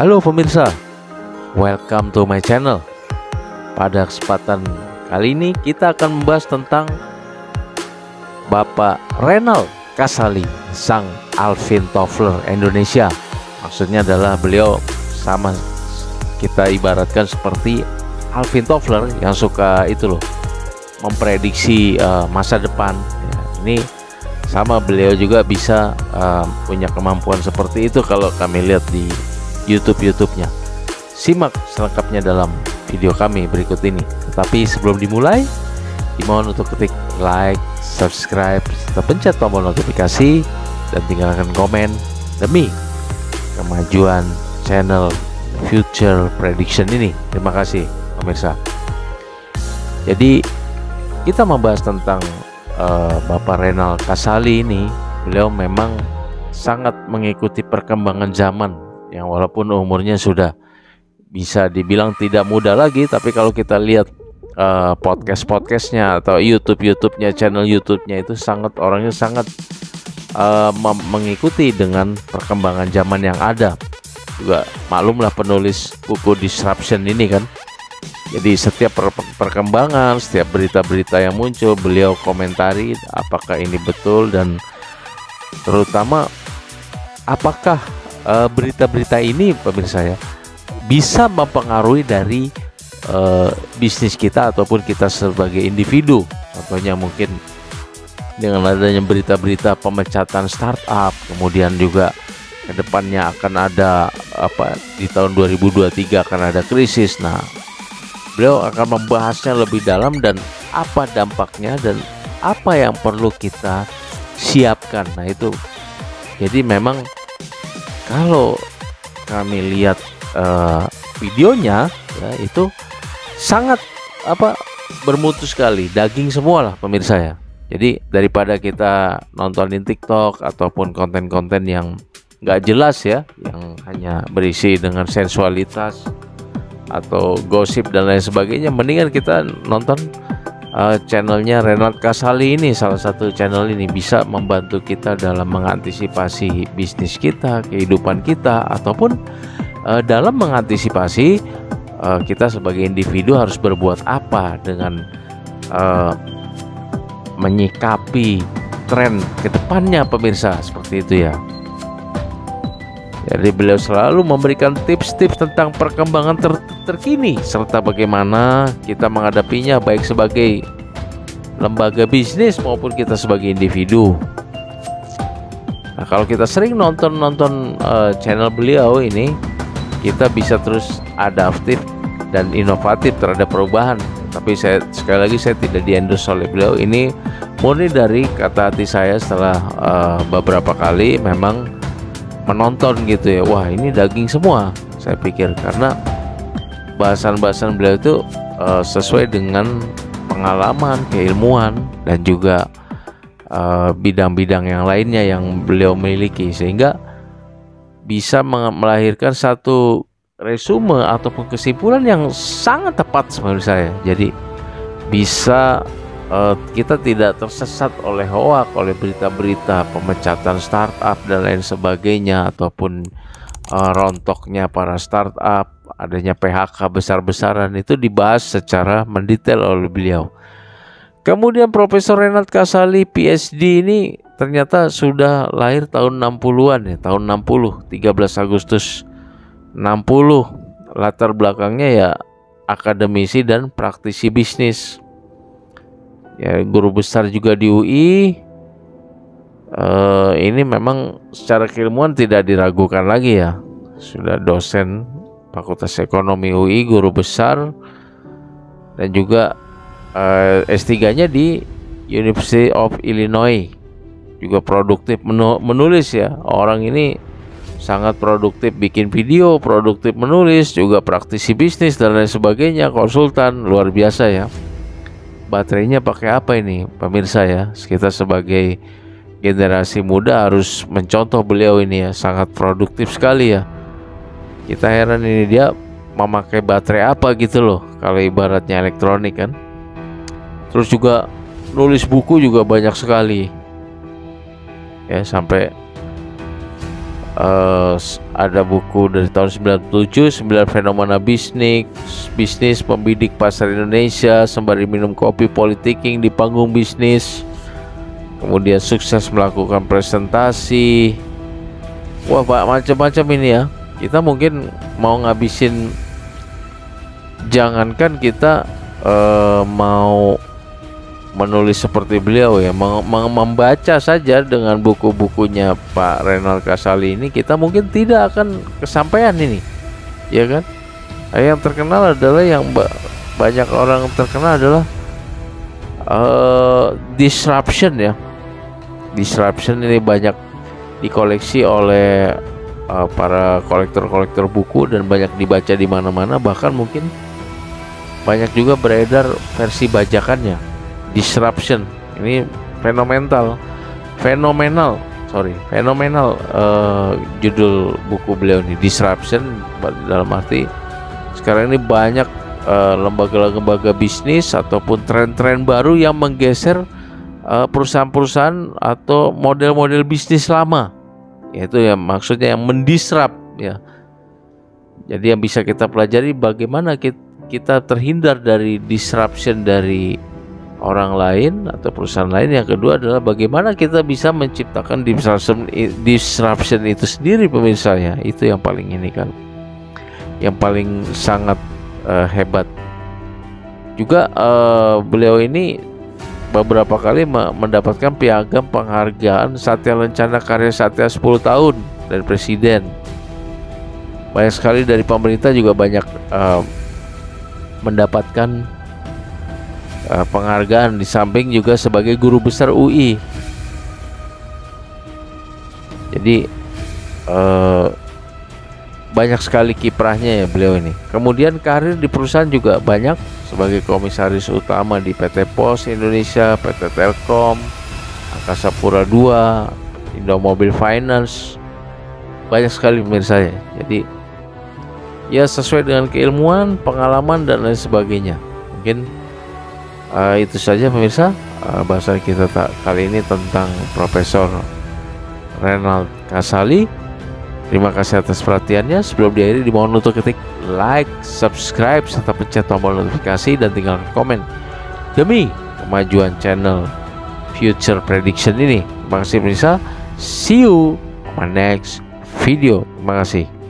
Halo pemirsa, welcome to my channel. Pada kesempatan kali ini kita akan membahas tentang Bapak Renald Kasali, sang Alvin Toffler Indonesia. Maksudnya adalah beliau sama kita ibaratkan seperti Alvin Toffler yang suka itu loh, memprediksi masa depan. Ya, ini sama beliau juga bisa punya kemampuan seperti itu kalau kami lihat di YouTube-nya. Simak selengkapnya dalam video kami berikut ini. Tetapi sebelum dimulai, dimohon untuk ketik like, subscribe, serta pencet tombol notifikasi dan tinggalkan komen demi kemajuan channel Future Prediction ini. Terima kasih pemirsa. Jadi kita membahas tentang Bapak Renald Kasali ini. Beliau memang sangat mengikuti perkembangan zaman yang walaupun umurnya sudah bisa dibilang tidak muda lagi, tapi kalau kita lihat podcast-podcastnya atau YouTube-nya, channel YouTube-nya itu orangnya sangat mengikuti dengan perkembangan zaman yang ada. Juga maklumlah penulis buku Disruption ini kan. Jadi setiap perkembangan, setiap berita-berita yang muncul, beliau komentari apakah ini betul dan terutama apakah berita-berita ini pemirsa ya bisa mempengaruhi dari bisnis kita ataupun kita sebagai individu. Contohnya mungkin dengan adanya berita-berita pemecatan startup, kemudian juga kedepannya akan ada di tahun 2023 akan ada krisis. Nah, beliau akan membahasnya lebih dalam dan apa dampaknya dan apa yang perlu kita siapkan. Nah itu, jadi memang kalau kami lihat videonya ya, itu sangat bermutu sekali, daging semua lah pemirsa ya. Jadi daripada kita nontonin TikTok ataupun konten-konten yang nggak jelas ya, yang hanya berisi dengan sensualitas atau gosip dan lain sebagainya, mendingan kita nonton channelnya Renald Kasali ini. Salah satu channel ini bisa membantu kita dalam mengantisipasi bisnis kita, kehidupan kita, ataupun dalam mengantisipasi kita sebagai individu harus berbuat apa dengan menyikapi tren kedepannya pemirsa, seperti itu ya. Jadi beliau selalu memberikan tips-tips tentang perkembangan terkini serta bagaimana kita menghadapinya baik sebagai lembaga bisnis maupun kita sebagai individu. Nah, kalau kita sering nonton channel beliau ini, kita bisa terus adaptif dan inovatif terhadap perubahan. Tapi sekali lagi saya tidak di-endorse oleh beliau. Ini murni dari kata hati saya setelah beberapa kali memang menonton gitu ya. Wah, ini daging semua saya pikir, karena bahasan-bahasan beliau itu sesuai dengan pengalaman, keilmuan dan juga bidang-bidang yang lainnya yang beliau miliki, sehingga bisa melahirkan satu resume ataupun kesimpulan yang sangat tepat menurut saya. Jadi bisa kita tidak tersesat oleh hoak, oleh berita-berita pemecatan startup dan lain sebagainya, ataupun rontoknya para startup, adanya PHK besar-besaran, itu dibahas secara mendetail oleh beliau. Kemudian Profesor Renald Kasali PhD ini ternyata sudah lahir tahun 60-an ya, tahun 60, 13 Agustus 60. Latar belakangnya ya akademisi dan praktisi bisnis. Ya, guru besar juga di UI. Ini memang secara keilmuan tidak diragukan lagi ya. Sudah dosen Fakultas Ekonomi UI, guru besar, dan juga S3-nya di University of Illinois. Juga produktif menulis ya. Orang ini sangat produktif bikin video, produktif menulis, juga praktisi bisnis dan lain sebagainya, konsultan, luar biasa ya. Baterainya pakai apa ini pemirsa ya? Kita sebagai generasi muda harus mencontoh beliau ini ya, sangat produktif sekali ya. Kita heran ini dia memakai baterai apa gitu loh, kalau ibaratnya elektronik kan. Terus juga nulis buku juga banyak sekali ya, sampai ada buku dari tahun 97, 9 fenomena bisnis, membidik pasar Indonesia sembari minum kopi, politicking di panggung bisnis, kemudian sukses melakukan presentasi. Wah, Pak, macam-macam ini ya. Kita mungkin mau ngabisin, jangankan kita mau menulis seperti beliau ya, membaca saja dengan buku-bukunya Pak Renald Kasali ini, kita mungkin tidak akan kesampaian ini, ya kan? Yang terkenal adalah, yang banyak orang terkenal adalah disruption ya. Disruption ini banyak dikoleksi oleh para kolektor buku dan banyak dibaca di mana-mana, bahkan mungkin banyak juga beredar versi bajakannya. Disruption ini fenomenal judul buku beliau ini, Disruption. Dalam arti sekarang ini banyak lembaga-lembaga bisnis ataupun tren-tren baru yang menggeser perusahaan-perusahaan atau model-model bisnis lama, yaitu yang maksudnya yang mendisrupt ya. Jadi yang bisa kita pelajari bagaimana kita terhindar dari disruption dari orang lain atau perusahaan lain. Yang kedua adalah bagaimana kita bisa menciptakan disruption itu sendiri, pemirsa ya. Itu yang paling ini kan, yang paling sangat hebat. Juga beliau ini beberapa kali mendapatkan piagam penghargaan Satya Lencana Karya Satya 10 tahun dari Presiden. Banyak sekali dari pemerintah juga banyak mendapatkan penghargaan, di samping juga sebagai guru besar UI. Jadi banyak sekali kiprahnya ya beliau ini. Kemudian karir di perusahaan juga banyak, sebagai komisaris utama di PT Pos Indonesia, PT Telkom, Angkasa Pura II, Indomobil Finance. Banyak sekali pemirsa ya. Jadi ya sesuai dengan keilmuan, pengalaman dan lain sebagainya. Mungkin itu saja pemirsa bahasan kita kali ini tentang Profesor Renald Kasali. Terima kasih atas perhatiannya. Sebelum diakhiri dimohon untuk ketik like, subscribe, serta pencet tombol notifikasi dan tinggalkan komen demi kemajuan channel Future Prediction ini. Terima kasih pemirsa. See you on my next video. Terima kasih.